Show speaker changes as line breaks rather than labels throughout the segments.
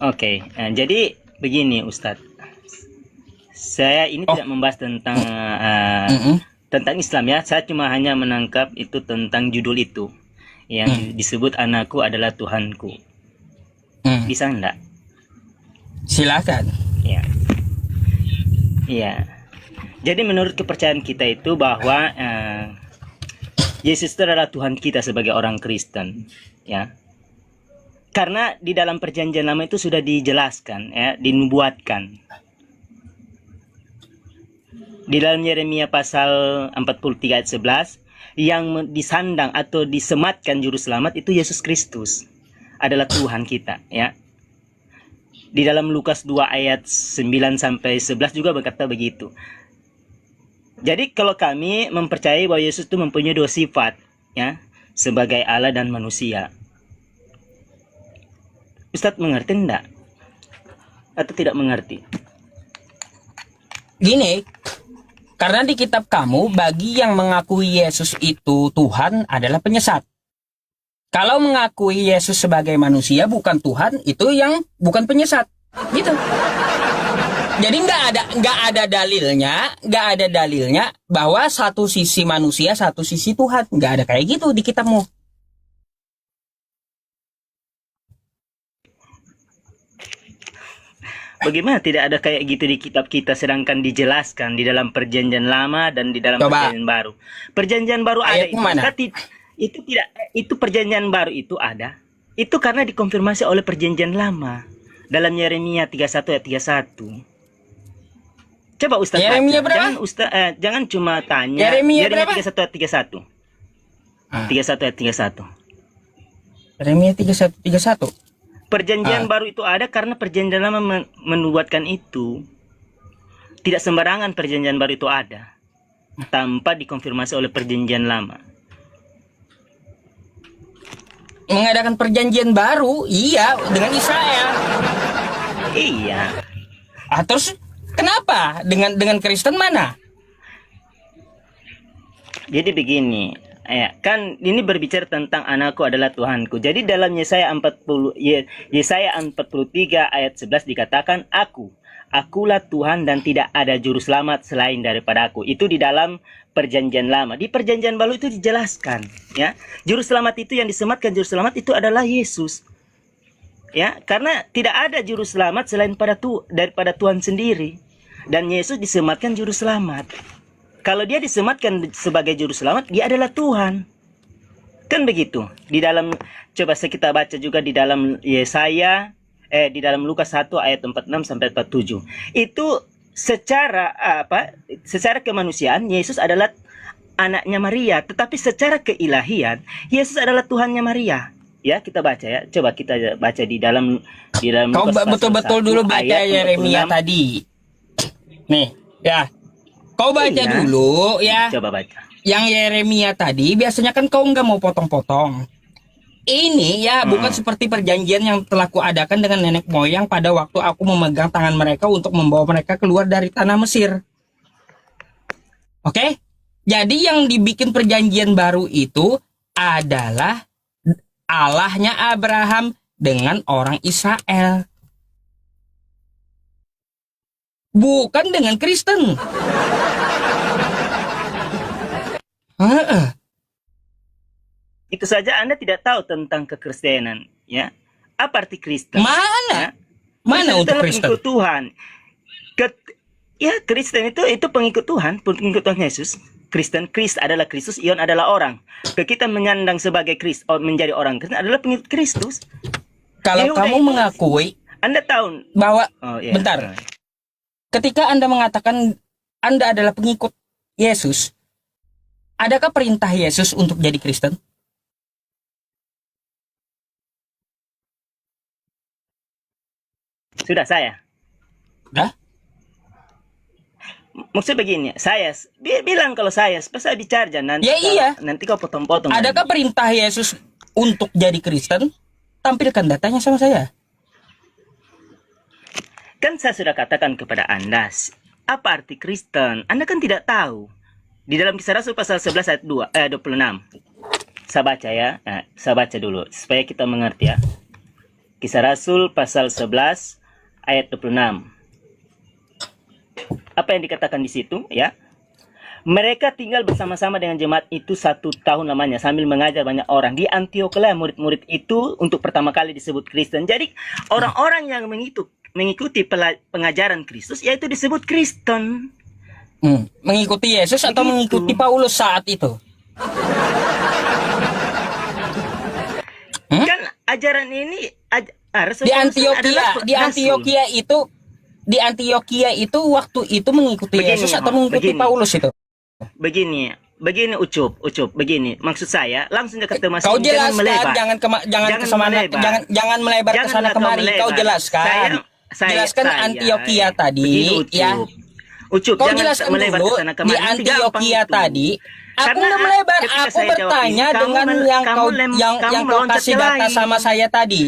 Oke, jadi begini Ustadz. Saya ini
Oh,
tidak membahas tentang
mm-mm,
tentang Islam ya. Saya cuma hanya menangkap itu tentang judul itu yang
mm,
disebut anakku adalah Tuhanku.
mm.
Bisa enggak?
Silakan.
Ya. Iya. Jadi menurut kepercayaan kita itu bahwa Yesus itu adalah Tuhan kita sebagai orang Kristen, ya. Karena di dalam perjanjian lama itu sudah dijelaskan, ya, dinubuatkan. Di dalam Yeremia pasal 43 ayat 11, yang disandang atau disematkan juru selamat itu Yesus Kristus adalah Tuhan kita, ya. Di dalam Lukas 2 ayat 9 sampai 11 juga berkata begitu. Jadi kalau kami mempercayai bahwa Yesus itu mempunyai dua sifat, ya, sebagai Allah dan manusia. Ustadz mengerti enggak? Atau tidak mengerti?
Gini, karena di kitab kamu, bagi yang mengakui Yesus itu Tuhan adalah penyesat. Kalau mengakui Yesus sebagai manusia bukan Tuhan, itu yang bukan penyesat. Gitu. Jadi nggak ada dalilnya bahwa satu sisi manusia, satu sisi Tuhan. Nggak ada kayak gitu di kitabmu.
Bagaimana tidak ada kayak gitu di kitab kita sedangkan dijelaskan di dalam perjanjian lama dan di dalam
Coba,
perjanjian baru. Perjanjian baru ada
ayatnya mana?
itu tidak, itu perjanjian baru itu ada. Itu karena dikonfirmasi oleh perjanjian lama dalam Yeremia 31 ayat 31. Coba Ustaz
Yeremia
baca.
berapa?
Jangan cuma tanya.
Yeremia
Yeremia
berapa?
31 ayat 31.
Ah,
31 ayat 31.
Yeremia 31:31.
Perjanjian
Ah,
baru itu ada karena perjanjian lama menubuatkan itu. Tidak sembarangan perjanjian baru itu ada tanpa dikonfirmasi oleh perjanjian lama.
mengadakan perjanjian baru, iya, dengan Israel.
Iya.
Terus kenapa dengan Kristen mana?
Jadi begini, ya, kan ini berbicara tentang anakku adalah Tuhanku. Jadi dalam Yesaya 43 ayat 11 dikatakan akulah Tuhan dan tidak ada juru selamat selain daripada aku. Itu di dalam perjanjian lama. Di perjanjian baru itu dijelaskan, ya. Juru selamat itu yang disematkan juru selamat itu adalah Yesus. Ya, karena tidak ada juru selamat selain daripada Tuhan sendiri. Dan Yesus disematkan juru selamat. Kalau dia disematkan sebagai juru selamat, dia adalah Tuhan. Kan begitu. Di dalam, coba kita baca juga di dalam di dalam Lukas 1 ayat 46 sampai 47. Itu secara secara kemanusiaan Yesus adalah anaknya Maria, tetapi secara keilahian Yesus adalah Tuhannya Maria. Ya, kita baca ya. Coba kita baca di dalam
Kau
Lukas pasal
betul-betul
1
dulu baca
ayat
Yeremia
46.
tadi. Nih, ya. Kau baca
Iya.
dulu ya.
Coba baca.
Yang Yeremia tadi biasanya kan kau nggak mau potong-potong. Ini ya bukan seperti perjanjian yang telah kuadakan dengan nenek moyang pada waktu aku memegang tangan mereka untuk membawa mereka keluar dari tanah Mesir. Oke? Jadi yang dibikin perjanjian baru itu adalah Allahnya Abraham dengan orang Israel. Bukan dengan Kristen. Heeh.
Itu saja Anda tidak tahu tentang kekristenan, ya. Apa arti Kristen?
Mana?
Ya.
Mana
Kristen
untuk
adalah
Kristen?
pengikut Tuhan. Ya, Kristen itu pengikut Tuhan, pengikut Tuhan Yesus. Kris adalah Kristus, Ion adalah orang. Kita menyandang sebagai menjadi orang Kristen adalah pengikut Kristus.
Kalau
Ya udah,
kamu
itu
mengakui
Anda tahu.
bahwa
Ya.
bentar. Ketika Anda mengatakan Anda adalah pengikut Yesus, adakah perintah Yesus untuk jadi Kristen?
Sudah saya.
Dah?
Maksud begini, saya bilang kalau saya bicara nanti.
Ya iya.
Nanti kau potong-potong.
Adakah perintah Yesus untuk jadi Kristen? Tampilkan datanya sama saya.
Kan saya sudah katakan kepada Anda, apa arti Kristen? Anda kan tidak tahu. Di dalam Kisah Rasul pasal 11 ayat 26. Saya baca ya. Saya baca dulu supaya kita mengerti ya. Kisah Rasul pasal 11 ayat 26. Apa yang dikatakan di situ, ya? Mereka tinggal bersama-sama dengan jemaat itu 1 tahun lamanya sambil mengajar banyak orang. Di Antioquia murid-murid itu untuk pertama kali disebut Kristen. Jadi orang-orang yang mengikuti pengajaran Kristus yaitu disebut Kristen.
Mengikuti Yesus atau
Begitu.
mengikuti Paulus saat itu?
Kan ajaran ini Rasul
Di
Paulus adalah
Antioquia,
rasul.
di Antioquia itu waktu itu mengikuti
Begini,
Yesus atau mengikuti
begini.
Paulus itu?
Begini Ucup, begini. Maksud saya langsung dekat Thomas.
Kau
jangan
jelaskan,
melebar.
jangan melebar ke sana kemari. Kau jelaskan. Jelaskan Antioquia tadi,
begini, Ucup.
ya.
Ucup,
Kau
jangan
jelaskan
melebar
dulu
ke sana
di
kemari. Nanti
Antioquia
gampang itu.
tadi. Aku
Karena
udah melebar.
ketika
Aku
saya jawab
bertanya
ini,
dengan
kamu
yang kau yang kau
meloncat
kasih
ke
data
lain.
sama saya tadi.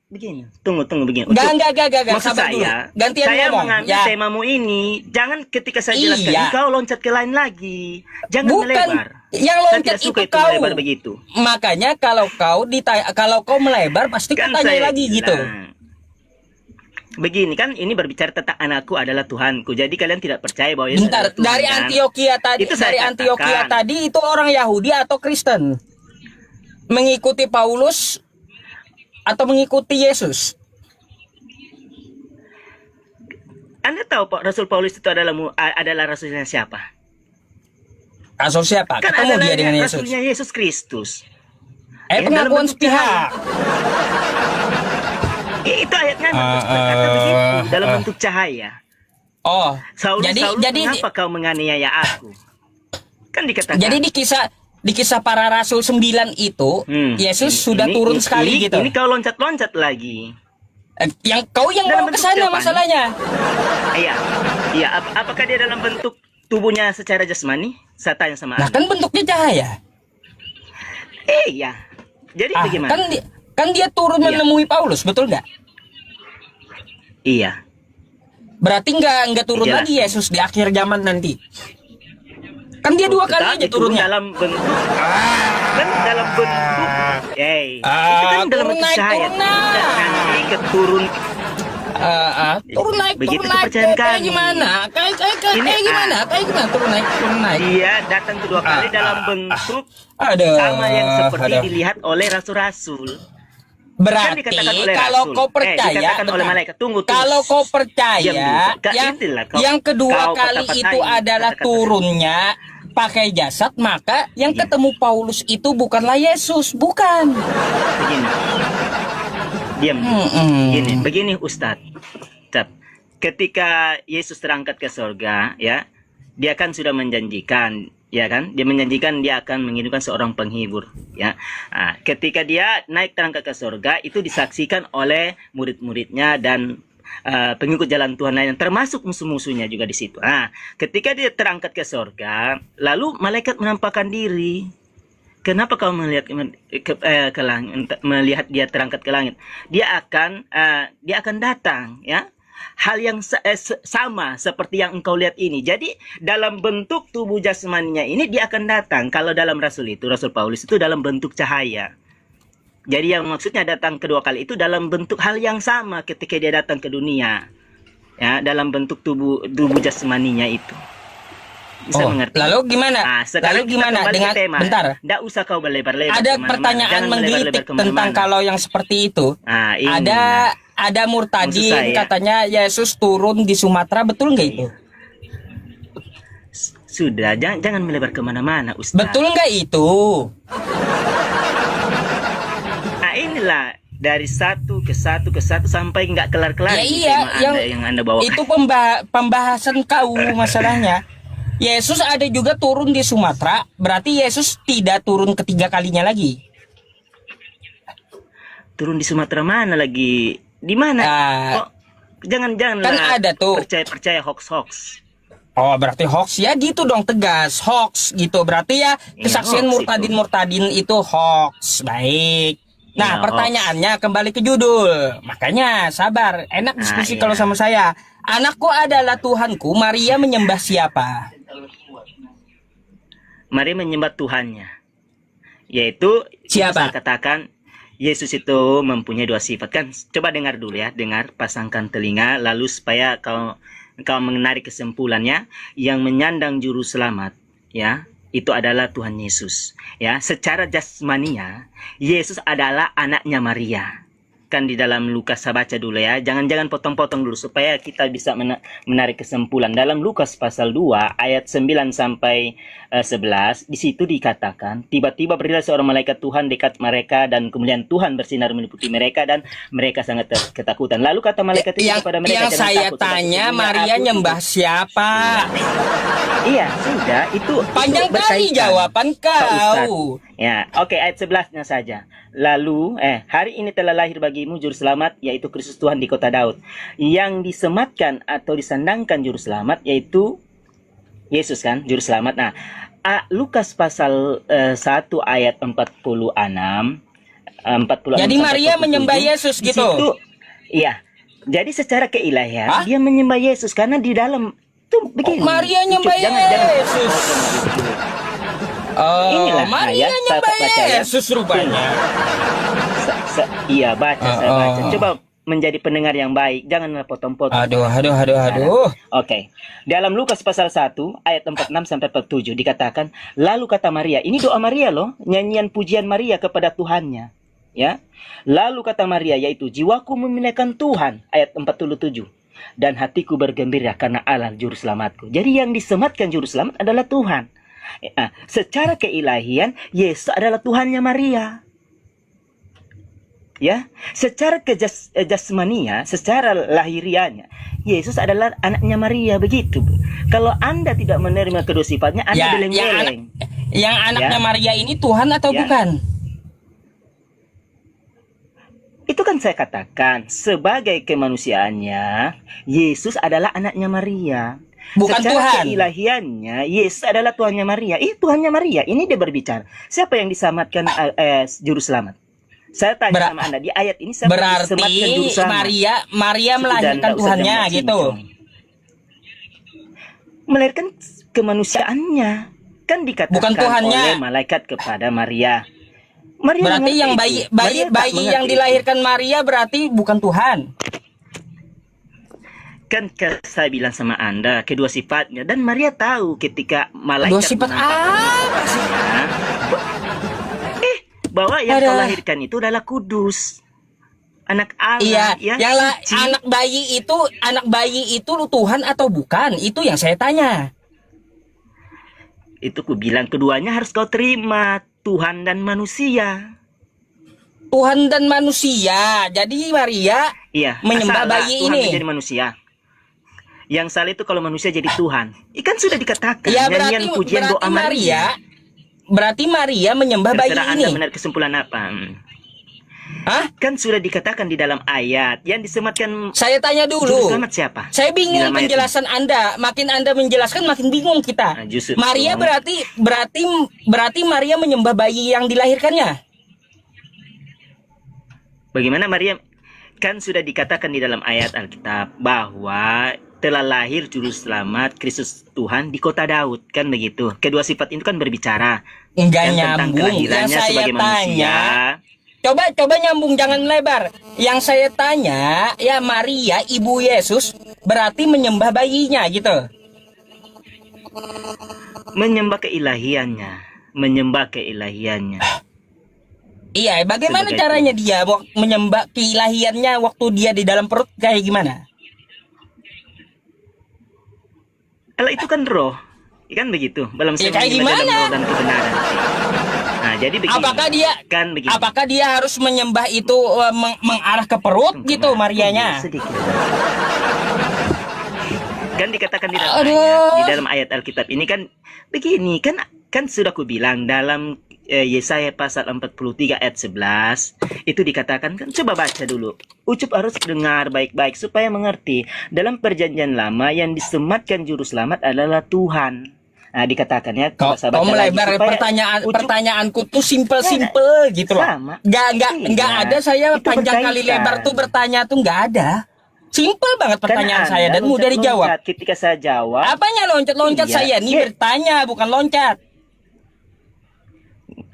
Begini. Tunggu begini. Ucup.
Enggak.
Maksud
Sabar dulu.
saya,
Gantian
saya
ngomong.
mengambil
Ya.
temamu ini. Jangan ketika saya jelaskan,
Iya.
kau loncat ke lain lagi. Jangan
Bukan
melebar.
yang
Saya
loncat
tidak suka
itu
itu
kau.
melebar begitu.
Makanya kalau kau melebar pasti
Kan
kau tanya
saya
lagi gitu.
bilang. Begini kan, ini berbicara tentang anakku adalah Tuhanku. Jadi kalian tidak percaya bahwa Yesus
Bentar,
adalah Tuhan,
dari
kan?
Antioquia tadi,
Itu saya
dari Antioquia
katakan.
tadi itu orang Yahudi atau Kristen? Mengikuti Paulus atau mengikuti Yesus?
Anda tahu Pak, Rasul Paulus itu adalah rasulnya siapa?
Rasul siapa?
Kan
Ketemu
adalah
dia dengan Yesus.
rasulnya Yesus Kristus.
Pengakuan
dalam bentuk
sepihak.
Itu ayatnya berkata begitu, dalam bentuk cahaya.
Oh,
Saulus,
jadi
mengapa kau menganiaya aku? Kan dikatakan.
jadi di kisah para rasul 9 itu Yesus sudah turun sekali gitu.
Ini kau loncat-loncat lagi.
Yang
Dalam
mau ke
bentuk
sana
siapa?
masalahnya.
Iya. Apakah dia dalam bentuk tubuhnya secara jasmani? Saya tanya sama
Nah,
Anda.
kan bentuknya cahaya.
Iya. Jadi bagaimana?
Kan dia turun
Iya.
menemui Paulus, betul nggak?
Iya.
Berarti nggak turun
Jelas.
lagi Yesus di akhir zaman nanti. Kan dia 2 kali aja
Tetapi turun
turunnya.
dalam bentuk. Kan dalam bentuk. Itu kan dalam
turun
bentuk
naik,
cahaya.
turun naik.
Dan nanti keturun.
Turun naik,
Begitu
turun naik.
kepercayaan
Kayak
kami.
gimana? Kayak
Ini,
gimana? Kayak gimana? Turun naik, turun naik.
Dia datang kedua kali dalam bentuk
Aduh.
sama yang seperti
aduh.
dilihat oleh rasul-rasul.
Berarti
dikatakan oleh
kalau
rasul.
kau percaya,
Dikatakan oleh
bentar.
malaikat. Tunggu.
Kalau kau
Diam
percaya,
dulu. Kak,
yang
inilah kau-
yang kedua
kau
kali
patah-patahin
itu adalah
kata-kata
turunnya pakai jasad, maka yang
Iya.
ketemu Paulus itu bukanlah Yesus, bukan.
Begini. Diam. Begini Ustadz. Ketika Yesus terangkat ke surga, ya, dia kan sudah menjanjikan, ya kan? Dia menjanjikan dia akan mengirimkan seorang penghibur, ya. Nah, ketika dia naik terangkat ke surga, itu disaksikan oleh murid-muridnya dan pengikut jalan Tuhan lain, termasuk musuh-musuhnya juga di situ. Nah, ketika dia terangkat ke surga, lalu malaikat menampakkan diri. Kenapa kau melihat ke langit, melihat dia terangkat ke langit? Dia akan datang, ya. Hal yang sama seperti yang engkau lihat ini. Jadi dalam bentuk tubuh jasmaninya ini dia akan datang. Kalau dalam Rasul Paulus itu dalam bentuk cahaya. Jadi yang maksudnya datang kedua kali itu dalam bentuk hal yang sama ketika dia datang ke dunia. Ya, dalam bentuk tubuh jasmaninya itu. Bisa mengerti?
Lalu gimana?
Nah, sekarang
Lalu gimana
kita kembali
dengan
ke tema.
bentar.
Nggak usah kau berlebar-lebar
Ada
kemana-mana.
pertanyaan
Jangan
menggelitik
berlebar-lebar
tentang
kemana-mana.
kalau yang seperti itu.
Nah, inilah.
Ada
Maksud
murtadin
saya-
katanya Yesus turun di Sumatera, betul nggak itu?
Sudah, jangan melebar kemana-mana, Ustaz.
Betul nggak itu?
Nah, inilah dari satu ke satu sampai nggak kelar-kelar
Ya
ini
iya,
tema yang Anda bawakan.
itu pembahasan kau masalahnya. Yesus ada juga turun di Sumatera, berarti Yesus tidak turun ketiga kalinya lagi.
Turun di Sumatera mana lagi? Di mana? Kok jangan
Kan
lah
ada tuh.
percaya hoax.
Oh, berarti hoax ya gitu dong, tegas hoax gitu. Berarti ya kesaksian
hoax itu.
murtadin itu hoax. Baik. Nah,
Iya,
pertanyaannya kembali ke judul. Makanya sabar, enak diskusi
iya.
kalau sama saya. Anakku adalah Tuhanku, Maria menyembah siapa?
Mari menyembah Tuhannya. Yaitu
Siapa?
Saya katakan Yesus itu mempunyai dua sifat kan. Coba dengar dulu ya, dengar, pasangkan telinga, lalu supaya kau menarik kesimpulannya. Yang menyandang juru selamat, ya, itu adalah Tuhan Yesus. Ya, secara jasmania, Yesus adalah anaknya Maria. Kan di dalam Lukas, saya baca dulu ya. Jangan potong-potong dulu supaya kita bisa menarik kesimpulan. Dalam Lukas pasal 2 ayat 9 sampai 11, di situ dikatakan, tiba-tiba berdirilah seorang malaikat Tuhan dekat mereka dan kemudian Tuhan bersinar meliputi mereka dan mereka sangat ketakutan. Lalu kata malaikat itu kepada mereka,
yang saya
takut,
tanya, Maria nyembah siapa?
Iya, sudah, itu
panjang kali jawaban kau.
Ya, oke, ayat 11-nya saja. Lalu, hari ini telah lahir bagimu juru selamat, yaitu Kristus Tuhan di kota Daud. Yang disematkan atau disandangkan juru selamat, yaitu Yesus kan, juru selamat. Nah, Lukas pasal 1 ayat 46.
Jadi Maria menyembah Yesus gitu?
Situ, iya. Jadi secara keilahian, dia menyembah Yesus. Karena di dalam, itu begini.
Maria nyembah Yesus.
Inilah
Maria nyembah Yesus rupanya.
Iya, saya baca. Coba menjadi pendengar yang baik, janganlah potong-potong.
Aduh.
Oke. Dalam Lukas pasal 1 ayat 46 sampai 47 dikatakan, lalu kata Maria, ini doa Maria loh, nyanyian pujian Maria kepada Tuhannya. Ya. Lalu kata Maria, yaitu jiwaku memuliakan Tuhan, ayat 47. Dan hatiku bergembira karena Allah juru selamatku. Jadi yang disematkan juru selamat adalah Tuhan. Secara keilahian, Yesus adalah Tuhannya Maria. Ya, secara jasmania, secara lahirianya, Yesus adalah anaknya Maria, begitu. Kalau Anda tidak menerima kedua sifatnya, Anda beleng-beleng.
Yang anaknya Maria ini Tuhan atau bukan?
Itu kan saya katakan, sebagai kemanusiaannya, Yesus adalah anaknya Maria.
Bukan
secara
Tuhan.
Keilahiannya, Yesus adalah Tuhannya Maria. Tuhannya Maria. Ini dia berbicara. Siapa yang diselamatkan juru selamat? Saya tanya sama Anda di ayat ini, siapa
berarti
diselamatkan juru selamat?
Maria melahirkan Tuhannya gitu.
Melahirkan kemanusiaannya. Kan dikatakan
bukan Tuhannya
oleh malaikat kepada Maria.
Berarti yang bayi yang dilahirkan Maria berarti bukan Tuhan.
Kan saya bilang sama Anda kedua sifatnya, dan Maria tahu ketika malaikat
kedua sifat apa sih?
Bahwa yang kau lahirkan itu adalah kudus, anak Allah.
Iya, anak bayi itu Tuhan atau bukan? Itu yang saya tanya.
Itu ku bilang keduanya harus kau terima, Tuhan dan manusia.
Tuhan dan manusia. Jadi Maria menyembah bayi
Tuhan
ini
menjadi manusia. Yang salah itu kalau manusia jadi Tuhan. Ikan sudah dikatakan.
Ya,
nyanyian pujian doa Maria.
Berarti Maria menyembah bayi ini.
Anda menarik kesimpulan apa?
Hah?
Kan sudah dikatakan di dalam ayat yang disematkan.
Saya tanya dulu.
Selamat siapa?
Saya bingung penjelasan Anda. Makin Anda menjelaskan makin bingung kita. Maria berarti Maria menyembah bayi yang dilahirkannya.
Bagaimana Maria? Kan sudah dikatakan di dalam ayat Alkitab bahwa telah lahir juru selamat Kristus Tuhan di kota Daud, kan begitu. Kedua sifat itu kan berbicara.
Enggak nyambung. Yang saya tanya, coba nyambung, jangan melebar. Yang saya tanya, ya Maria ibu Yesus berarti menyembah bayinya gitu.
Menyembah keilahiannya.
Iya, bagaimana caranya dia menyembah keilahiannya waktu dia di dalam perut, kayak gimana?
Allah itu kan roh, kan begitu. Dalam
kayak gimana?
Dalam roh dan kebenaran. Nah, jadi begini.
Apakah dia harus menyembah itu mengarah ke perut gitu Marianya?
Sedikit. Kan dikatakan di dalam ayat Alkitab ini kan begini, kan sudah ku bilang dalam Yesaya pasal 43 ayat 11 itu dikatakan, kan coba baca dulu. Ucup harus dengar baik-baik supaya mengerti. Dalam perjanjian lama yang disematkan juru selamat adalah Tuhan. Nah, dikatakan ya.
Kau melebar pertanyaanku tuh simple gitu loh. Nggak ada saya itu panjang kali lebar tuh bertanya tuh nggak ada. Simple banget pertanyaan saya dan mudah dijawab.
Ketika saya jawab.
Apanya loncat-loncat saya? Ini bertanya bukan loncat.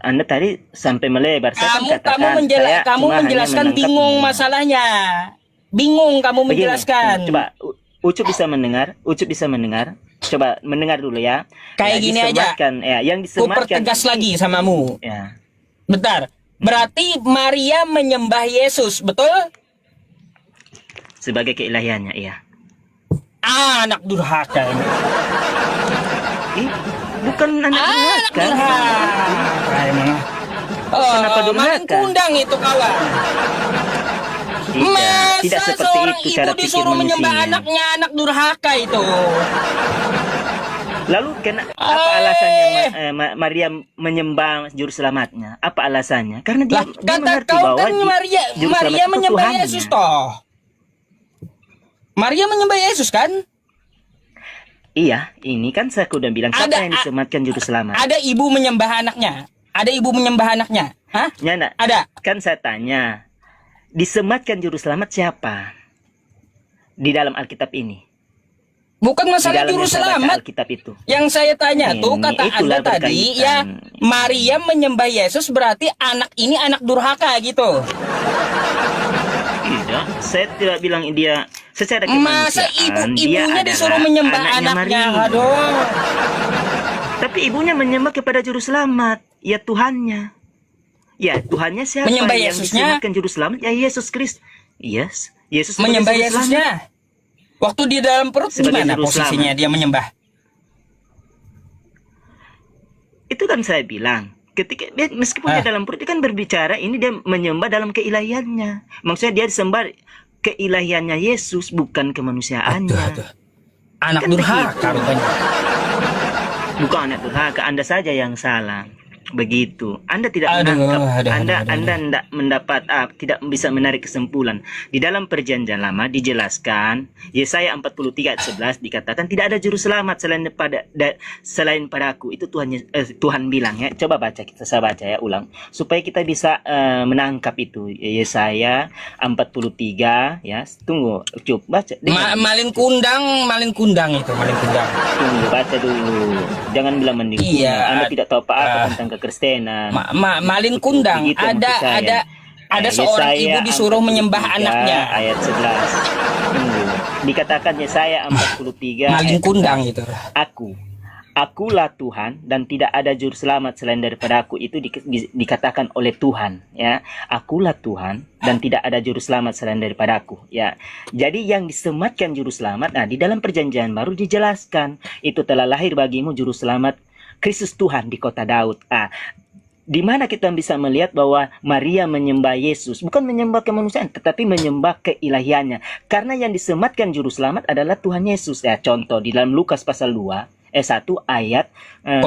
Anda tadi sampai melebar. Saya kan
Kamu
katakan, saya
kamu
cuma hanya
menjelaskan
menangkap
bingung
ini.
masalahnya. Bingung kamu
Begini,
menjelaskan.
coba Ucup bisa mendengar, Ucup bisa mendengar. Coba mendengar dulu ya.
Kayak gini aja.
disematkan, ya, yang
Ku
disematkan
pertegas
ini-
lagi samamu.
Ya.
Bentar. Berarti Maria menyembah Yesus, betul?
Sebagai keilahiannya, iya.
Anak durhaka ini.
Ih, bukan anak
Anak
durhaka.
durhaka emang.
Kenapa
Oh, main
durhaka?
kundang itu kawan.
Tidak
Masa
seperti
seorang
itu
ibu
cara pikir
disuruh menyembah
manusia.
anaknya, anak durhaka itu?
Lalu apa
Eh.
alasannya Maria menyembah juru selamatnya? Apa alasannya? Karena dia,
Lah,
dia
kata
mengerti
kau
bahwa
kan
juru selamat
Maria
itu
menyembah
Tuhannya.
Yesus toh. Maria menyembah Yesus kan?
Iya, ini kan saya udah bilang siapa
Ada-
yang disematkan juru selamat.
Ada ibu menyembah anaknya. Ada ibu menyembah anaknya. Hah?
Nyana,
Ada.
kan saya tanya, disematkan juru selamat siapa di dalam Alkitab ini?
Bukan
Di
masalah
dalamnya
juru
saya baca
selamat.
Alkitab itu.
Yang saya tanya tuh
Ini,
kata
itulah
Anda tadi ya
berkaitan.
Maria menyembah Yesus berarti anak ini anak durhaka gitu.
Tidak, saya tidak bilang dia secara
Masa
kemanusiaan. dia
ibunya
adalah
disuruh menyembah anaknya?
Maria.
Aduh.
Tapi ibunya menyembah kepada juru selamat, ya Tuhannya. Ya Tuhannya siapa?
Menyembah
yang
Yesusnya?
disematkan juru selamat? Ya Yesus Kristus. Yes, Yesus sebagai
Menyembah
juru selamat.
Yesusnya. Waktu di dalam perut
Sebagai
gimana
juru
posisinya
selamat.
dia menyembah?
Itu kan saya bilang. Ketika meskipun dia dalam perut dia kan berbicara, ini dia menyembah dalam keilahiannya. Maksudnya dia disembah keilahiannya Yesus, bukan kemanusiaannya.
Aduh. Anak
Kan
durhaka
begitu.
rupanya.
Bukan anak durhaka, Anda saja yang salah. Begitu. Anda tidak
Aduh,
menangkap,
aduh,
Anda
aduh.
tidak mendapat, tidak bisa menarik kesimpulan. Di dalam Perjanjian Lama dijelaskan, Yesaya 43 ayat 11 dikatakan tidak ada juru selamat selain padaku. Itu Tuhan bilang ya. Coba baca, saya baca ya ulang supaya kita bisa menangkap itu. Yesaya 43 ya. Tunggu, coba baca.
Malin kundang itu, malin kundang.
Tunggu, baca dulu. Jangan bilang mendikung.
Iya,
Anda tidak tahu apa-apa tentang kekristenan.
Malin kundang.
Begitu maksud saya.
Ada seorang
Yesaya
ibu disuruh
43
menyembah anaknya.
Ayat 11. Tunggu. Dikatakan Yesaya 43
Malin
ayat
kundang
11.
itu.
Akulah Tuhan dan tidak ada juru selamat selain daripada aku. Itu dikatakan oleh Tuhan ya. Akulah Tuhan dan tidak ada juru selamat selain daripada aku ya. Jadi yang disematkan juru selamat, nah di dalam Perjanjian Baru dijelaskan itu telah lahir bagimu juru selamat Kristus Tuhan di kota Daud. Di mana kita bisa melihat bahwa Maria menyembah Yesus, bukan menyembah kemanusiaan, tetapi menyembah keilahiannya. Karena yang disematkan juru selamat adalah Tuhan Yesus. Ya, contoh di dalam Lukas pasal 1 ayat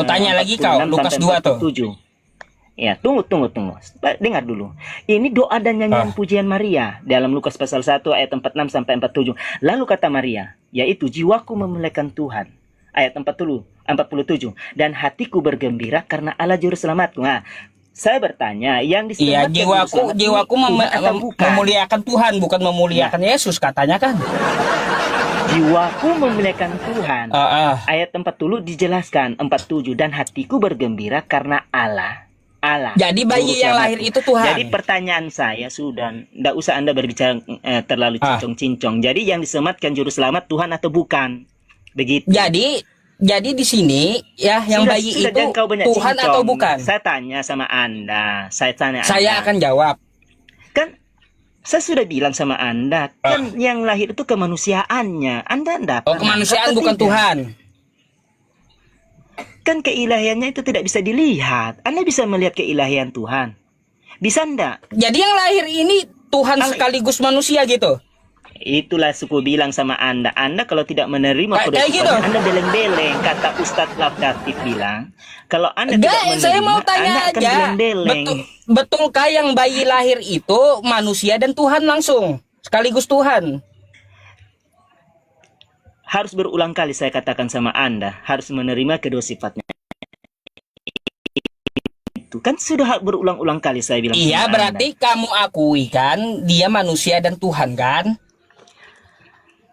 Tanya lagi kau,
46
Lukas
sampai
2 tuh.
47. Ya, tunggu. Dengar dulu. Ini doa dan nyanyian pujian Maria dalam Lukas pasal 1 ayat 46 sampai 47. Lalu kata Maria, yaitu jiwaku memuliakan Tuhan. Ayat 47. Dan hatiku bergembira karena Allah juru selamatku. Nah, saya bertanya, yang
Iya,
diselamatkan
jiwaku
Tuhan atau bukan?
memuliakan Tuhan, bukan memuliakan Yesus katanya kan.
Jiwaku memuliakan Tuhan. Ayat 40 dijelaskan 47, dan hatiku bergembira karena Allah.
Jadi bayi
juru
yang
selamatku.
lahir itu Tuhan.
Jadi pertanyaan saya sudah, tidak usah Anda berbicara terlalu cincong-cincong. Jadi yang disematkan juru selamat Tuhan atau bukan? Begitu.
Jadi di sini ya yang bayi itu
jangan kau banyak
Tuhan
cincong.
atau bukan?
Saya tanya sama Anda.
Saya
Anda.
akan jawab.
Kan saya sudah bilang sama Anda, kan yang lahir itu kemanusiaannya. Anda enggak.
Kemanusiaan bukan Tuhan.
Kan keilahiannya itu tidak bisa dilihat. Anda bisa melihat keilahian Tuhan. Bisa enggak?
Jadi yang lahir ini Tuhan sekaligus manusia gitu.
Itulah suku bilang sama Anda. Anda kalau tidak menerima kode
gitu.
Anda beleng-beleng. Kata Ustadz Lafdatif bilang, kalau Anda tidak menerima,
saya mau tanya
Anda akan
aja.
beleng-beleng.
Betulkah yang bayi lahir itu manusia dan Tuhan langsung? Sekaligus Tuhan?
Harus berulang kali saya katakan sama Anda, harus menerima kedua sifatnya. Itu kan sudah berulang-ulang kali saya bilang.
Iya, berarti kamu akui kan dia manusia dan Tuhan kan?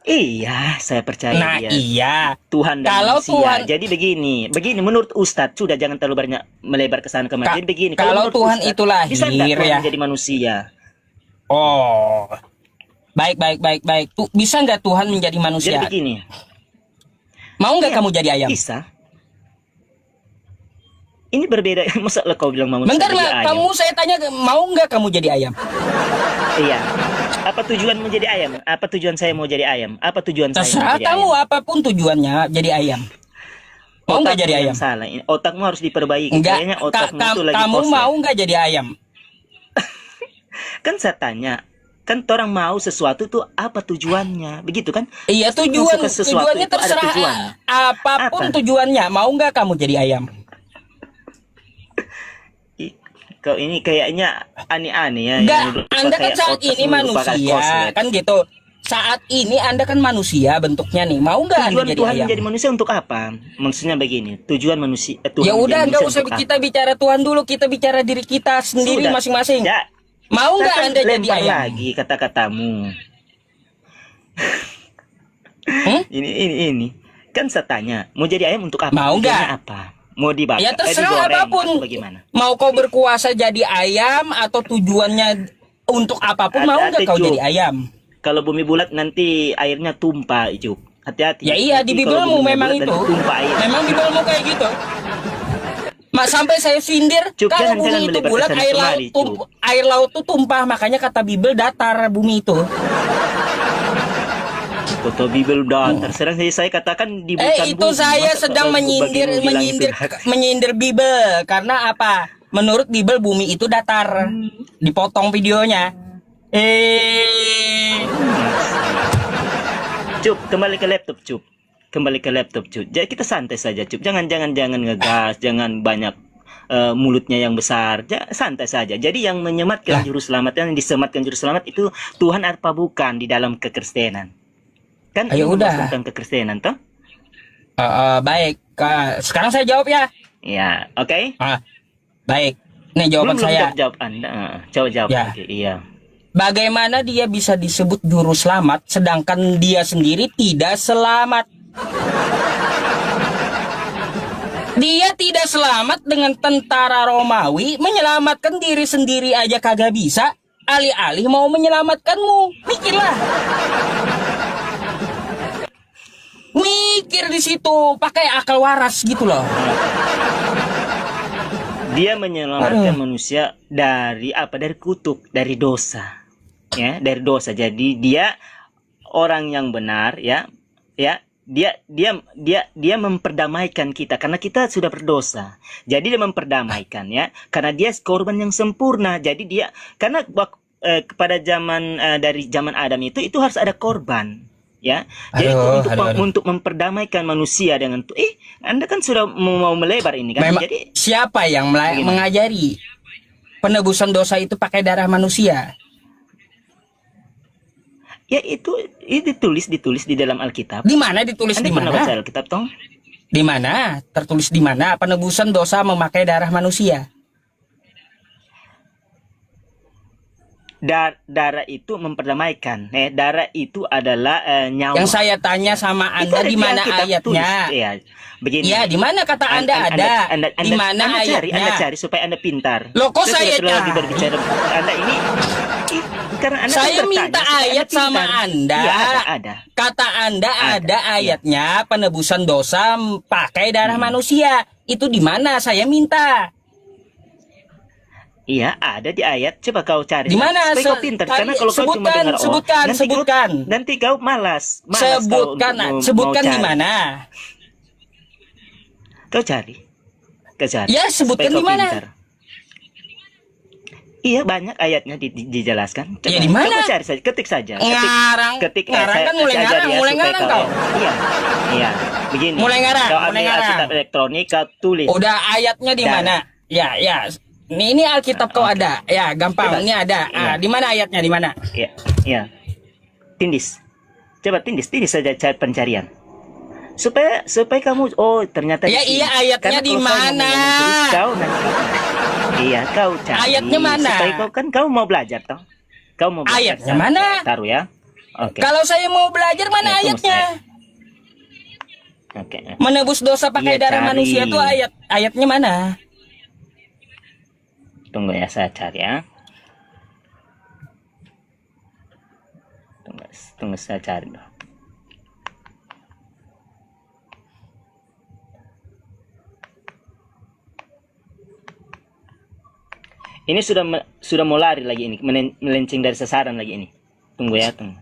Iya, saya percaya
Nah,
dia
iya.
Tuhan dan
Kalau
manusia.
Tuhan
Jadi begini menurut Ustadz, sudah jangan terlalu banyak melebar ke sana kemari. Jadi begini,
kalau
menurut
Tuhan
Ustadz,
itu
bisa nggak
lahir
Tuhan
ya.
menjadi manusia?
Oh. Baik, baik, baik, baik. Tuh, bisa nggak Tuhan menjadi
Jadi
manusia?
begini,
Mau nggak
iya,
kamu jadi ayam?
bisa. Ini berbeda. Masa kau bilang manusia
Bentar,
jadi ayam?
kamu saya tanya, mau nggak kamu jadi ayam?
Iya. Apa tujuan menjadi ayam? Apa tujuan saya mau jadi ayam? Apa tujuan saya
Terserah
menjadi
kamu,
ayam?
apapun tujuannya jadi ayam. Mau nggak
Otakmu
jadi
yang
ayam?
salah. Otakmu harus diperbaiki.
Enggak.
Kayaknya otakmu itu lagi
Kamu
koslet.
mau nggak jadi ayam?
Kan saya tanya, kan orang mau sesuatu tuh apa tujuannya? Begitu kan?
Iya,
Pasti yang suka sesuatu
tujuannya
itu ada
terserah.
tujuannya.
Apapun
Apa?
tujuannya, mau nggak kamu jadi ayam?
Ih, kau ini kayaknya aneh-aneh ya.
Enggak,
yang merupakan
Anda kan
kayak
saat
otakmu
ini
merupakan
manusia,
koslet.
kan gitu. Saat ini Anda kan manusia bentuknya nih. Mau nggak Anda
Tujuan
jadi
Tuhan
ayam?
menjadi manusia untuk apa? Maksudnya begini, tujuan manusia Tuhan
Ya
menjadi
udah, nggak
manusia
usah
untuk
kita bicara Tuhan dulu, kita bicara diri kita
apa?
sendiri
Sudah.
masing-masing.
Ya,
Mau nggak
kan
Anda jadi
lempar
ayam?
lagi kata-katamu. Ini. Kan saya tanya, mau jadi ayam untuk apa?
Mau
Tujuannya
nggak?
apa? Mau dibakar?
Ya terserah
digoreng,
apapun.
atau bagaimana?
Mau kau berkuasa jadi ayam atau tujuannya untuk apapun, mau nggak
Hati-hati,
kau
Cuk.
jadi ayam?
Kalau bumi bulat nanti airnya tumpah, Juk. Hati-hati.
Ya iya, di
Nanti kalau
Bibelmu
bumi
memang
bulat,
itu.
nanti tumpah air.
Memang Bibelmu kayak gitu. Mak sampai saya sindir,
Cuk,
kalau
jangan
bumi itu
melebar
bulat,
kesana
air laut
kemari, Cuk.
air laut tuh tumpah, makanya kata Bibel datar bumi itu.
Foto Bibel datar. Sekarang saya katakan di bukan
Itu
bumi.
saya
Masa
sedang
bagimu bilang itu datar?
menyindir Bibel karena apa? Menurut Bibel bumi itu datar. Dipotong videonya.
Cup, kembali ke laptop, Cup. Kembali ke laptop, Cup. Jadi kita santai saja, Cup. Jangan ngegas, jangan banyak mulutnya yang besar. Santai saja. Jadi yang menyematkan juru selamat, yang disematkan juru selamat itu Tuhan apa bukan di dalam kekristenan? Kan
Ayo
ini
udah.
tentang kekristenan, toh?
Baik. Sekarang saya jawab ya.
Ya, oke.
Baik. Nih jawaban
Belum
saya.
jawab Anda. Coba jawab
Ya.
lagi. Iya.
Bagaimana dia bisa disebut juru selamat sedangkan dia sendiri tidak selamat? Dia tidak selamat dengan tentara Romawi, menyelamatkan diri sendiri aja kagak bisa, alih-alih mau menyelamatkanmu. Mikirlah. Mikir di situ, pakai akal waras gitu loh.
Dia menyelamatkan manusia dari apa? Dari kutuk, dari dosa. Ya, dari dosa. Jadi dia orang yang benar, ya. Ya, dia memperdamaikan kita karena kita sudah berdosa. Jadi dia memperdamaikan, ya. Karena dia korban yang sempurna. Jadi dia karena pada zaman dari zaman Adam itu harus ada korban. Ya, jadi untuk memperdamaikan manusia dengan Anda kan sudah mau melebar ini kan. Jadi
siapa yang mengajari penebusan dosa itu pakai darah manusia?
Ya itu ditulis di dalam Alkitab.
Di mana ditulis?
Anda
Di
pernah
mana?
baca Alkitab, Tong?
Di mana? Tertulis di mana penebusan dosa memakai darah manusia?
Darah itu memperdamaikan. Darah itu adalah nyawa.
Yang saya tanya sama Anda, di mana ayatnya?
Ya, begini.
Ya, di mana kata Anda ada? Di mana ayatnya?
Anda cari supaya Anda pintar.
Loh, kok saya
lagi berbicara Anda ini karena Anda
saya
kan
minta
bertanya,
ayat sama Anda.
Ya, ada.
Kata Anda ada ayatnya penebusan dosa pakai darah manusia. Itu di mana? Saya minta.
Iya, ada di ayat. Coba kau cari.
Di mana?
Supaya kau pintar. Karena kalau kau cuma dengar
sebutkan.
Nanti kau malas.
Sebutkan di mana?
Kau cari.
Ya, sebutkan di mana?
Iya, banyak ayatnya dijelaskan. Coba,
ya di mana?
Coba cari saja, ketik saja.
Ketik kan mulai ngarang kau.
Iya. Begini.
Mulai ngarang.
Kau ambil Alkitab elektronik, kau tulis.
Udah ayatnya di mana? Ya. Ini Alkitab kau ada. Ya, gampang. Ini ada. Di mana ayatnya? Di mana?
Iya. Tindis. Coba tindis saja cari pencarian. Supaya kamu ternyata
ya iya ayatnya di mana?
Kau cari.
Ayatnya mana?
Supaya kau mau belajar toh. Kau mau belajar.
Ayatnya mana?
Taruh ya. Oke.
Kalau saya mau belajar mana
Ya, tunggu
ayatnya?
Oke.
Menebus dosa pakai
Iya,
darah
cari.
manusia tuh ayatnya mana?
Tunggu ya, saya cari ya. Tunggu saya cari dong. Ini sudah mau lari lagi ini, melenceng dari sasaran lagi ini. Tunggu ya, tunggu.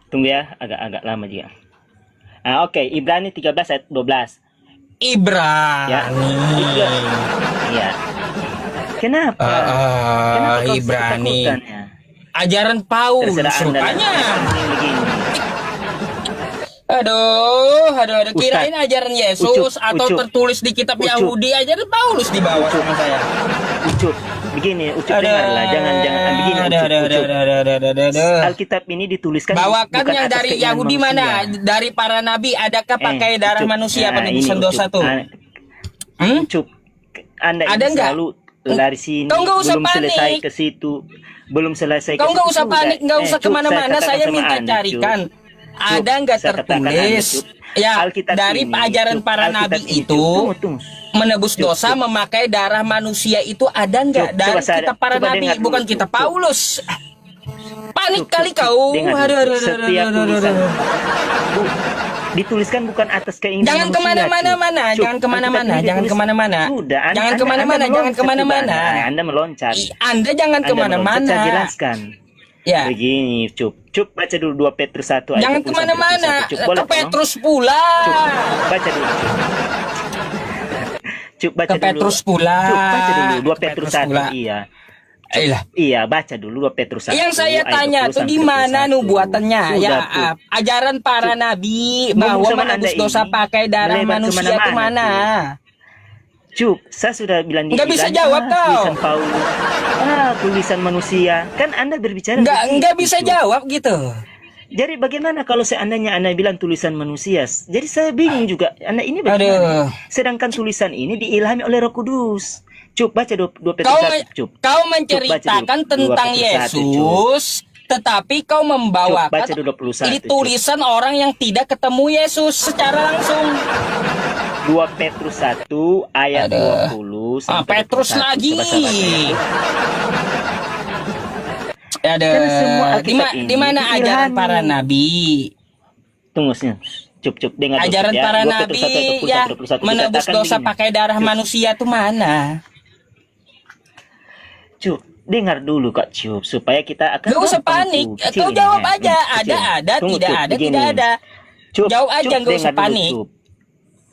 Tunggu ya, agak lama juga. Oke, Ibrani 13 ayat 12.
Ibrani.
Ya. Iya. Kenapa? Kenapa kau
Ibrani.
ketakutan, ya?
Ajaran Paulus
Terserah Anda.
rupanya.
Begini.
Aduh, kirain ajaran Yesus atau
Ucup.
tertulis di kitab
Ucup.
Yahudi, ajaran Paulus di bawah sama saya.
Ucup, begini, dengarlah, jangan begini, Ucup. Alkitab ini dituliskan
Bawakan
bukan
yang
atas
dari
keinginan
Yahudi
manusia.
mana? Dari para nabi, adakah pakai darah
Ucup.
manusia
Nah,
penebusan
ini,
dosa
Ucup.
tuh?
Ucup, Anda
Ada
ini
nggak?
selalu dari sini,
Kau nggak usah
belum selesai
panik.
ke situ, belum selesai ke
Kau nggak
situ,
usah
sudah.
panik, nggak usah
Cup,
kemana-mana.
katakan
Saya
sama
minta
Anda,
carikan.
Cup.
Ada nggak
Saya katakan Anda,
tertulis?
Cup.
Ya,
Alkitab
dari
ini,
ajaran
Cup,
para
Alkitab
nabi
ini,
itu
Cup. Tunggu.
menebus
Cup,
dosa
Cup.
memakai darah manusia itu ada nggak?
Cup,
Dari
coba saya-
kitab para
coba
nabi,
dengar dulu,
bukan
Cup,
kitab
Cup.
Paulus. Panik
Cup,
kali
Cup,
kau.
dengar dulu,
Aduh,
Cup.
aduh,
Setiap
aduh, aduh,
tulisan
aduh.
dituliskan bukan atas keinginan
Jangan
manusia,
kemana-mana,
Cup.
mana,
Cup,
jangan kemana-mana,
Alkitab ini
jangan
ditulis-
kemana-mana.
Sudah,
Jangan
Anda
kemana-mana, jangan
meloncat
kemana-mana.
sudah. Anda meloncat.
Anda jangan
Anda meloncat,
kemana-mana.
saya jelaskan.
Ya,
Begini, Cup, baca dulu 2 Petrus 1 ayat
jangan
20 sampai
kemana-mana.
21. Cup,
Ke
boleh tolong?
Petrus pula.
Baca dulu. Cup, baca
Ke
dulu.
Petrus pula.
Cup, baca dulu 2
Ke
Petrus
Petrus
1.
pula.
Iya.
Ayolah.
Iya, baca dulu 2 Petrus 1.
Yang saya
ayat
tanya
20
tuh
sampai
gimana
21.
nubuatannya?
Sudah,
Ya,
Cup.
ajaran para
Cup.
nabi
Ngomong
bahwa
sama
menebus
Anda
dosa
ini
pakai darah
melebar
manusia itu
kemana-mana,
mana?
Cup, saya sudah bilang di
Nggak bisa
Ibrani,
jawab kau.
tulisan Paulus. Tulisan manusia. Kan Anda berbicara
Nggak
begitu,
bisa
Cup.
jawab gitu.
Jadi bagaimana kalau seandainya Anda bilang tulisan manusia? Jadi saya bingung juga. Anda ini bagaimana?
Aduh.
Sedangkan tulisan ini diilhami oleh Roh Kudus. Cup, baca 2 Petrus
Kau
1, Cup.
kau
Cup, baca
menceritakan
dulu.
tentang
2 Petrus 1, Cup.
Yesus, tetapi kau
Cup, baca
membawakan
dulu 21,
ini
Cup.
tulisan orang yang tidak ketemu Yesus secara langsung.
2 Petrus 1 ayat
Aduh.
20 sampai
Petrus
21.
lagi.
Coba saya baca ya.
Ada
Karena semua Alkitab ini
di mana ajaran
diilhami.
para nabi?
Tunggu sih. Cup, dengar dulu,
Ajaran
Cup, ya.
para
2
nabi
Petrus 1 ayat 20
ya
sampai 21
menebus
dikatakan
dosa
begini.
pakai darah
Cup.
manusia tuh mana?
Cup, dengar dulu Kak Cup, supaya kita akan
Gak usah
gampang,
panik,
Cup. Kecil
kau
ini,
jawab
ya.
aja.
Kecil.
Ada,
Tunggu,
tidak
Cup,
ada,
begini.
tidak ada.
Cup,
Jawab aja,
Cup,
nggak usah
dengar dulu,
panik.
Cup.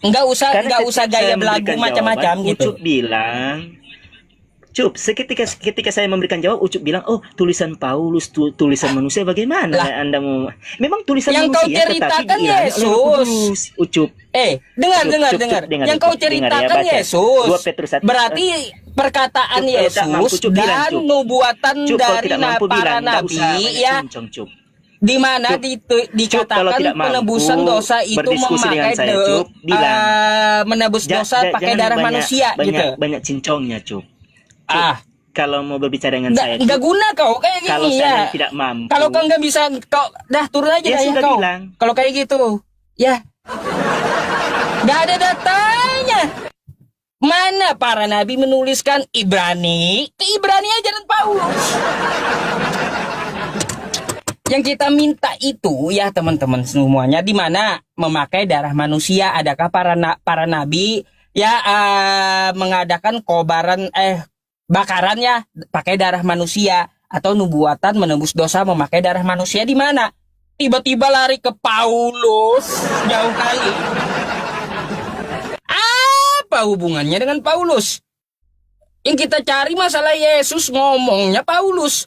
Nggak usah
Karena
gaya
saya
belagu
memberikan
macam-macam
jawaban,
gitu.
Ucup bilang, Cup, ketika saya memberikan jawab, Ucup bilang, oh tulisan Paulus, tulisan manusia bagaimana?
Lah.
Anda mau, memang tulisan
Yang kau
manusia,
ceritakan
tetapi diilhami oleh Roh
Yesus.
Kudus. Ucup,
Dengar,
Cup,
dengar,
Cup,
dengar.
Cup, dengar,
Yang
Cup,
kau
dengar ya,
ceritakan
baca.
Yesus.
2 Petrus 1.
Berarti perkataan
Cup, kalau tak mampu,
Yesus
Cup, bilang,
dan
Cup.
nubuatan
Cup, kalau
dari
tidak mampu
para
bilang, nggak
nabi
usah banyak
ya,
cincong, Cup.
di mana
Cup. Cup, kalau
dikatakan
tidak mampu
penebusan dosa itu
berdiskusi dengan
memakai
saya, Cup, bilang.
menebus dosa pakai
Jangan
darah
banyak,
manusia gitu.
banyak cincongnya, Cup.
Kalau
Kalau mau berbicara dengan saya,
nggak
Cup,
guna kau kayak
kalau
gini
saya
ya.
tidak mampu,
Kalau kau nggak bisa, kau dah turun aja
Ya,
dah ya
sudah
kau.
bilang.
Kalau kayak gitu, ya nggak ada datanya. Mana para nabi menuliskan Ibrani? Ke Ibrani ajaran Paulus. Yang kita minta itu ya teman-teman semuanya, di mana memakai darah manusia. Adakah para nabi ya mengadakan kobaran bakaran ya pakai darah manusia, atau nubuatan menebus dosa memakai darah manusia? Di mana? Tiba-tiba lari ke Paulus, jauh kali. Apa hubungannya dengan Paulus? Yang kita cari masalah Yesus, ngomongnya Paulus.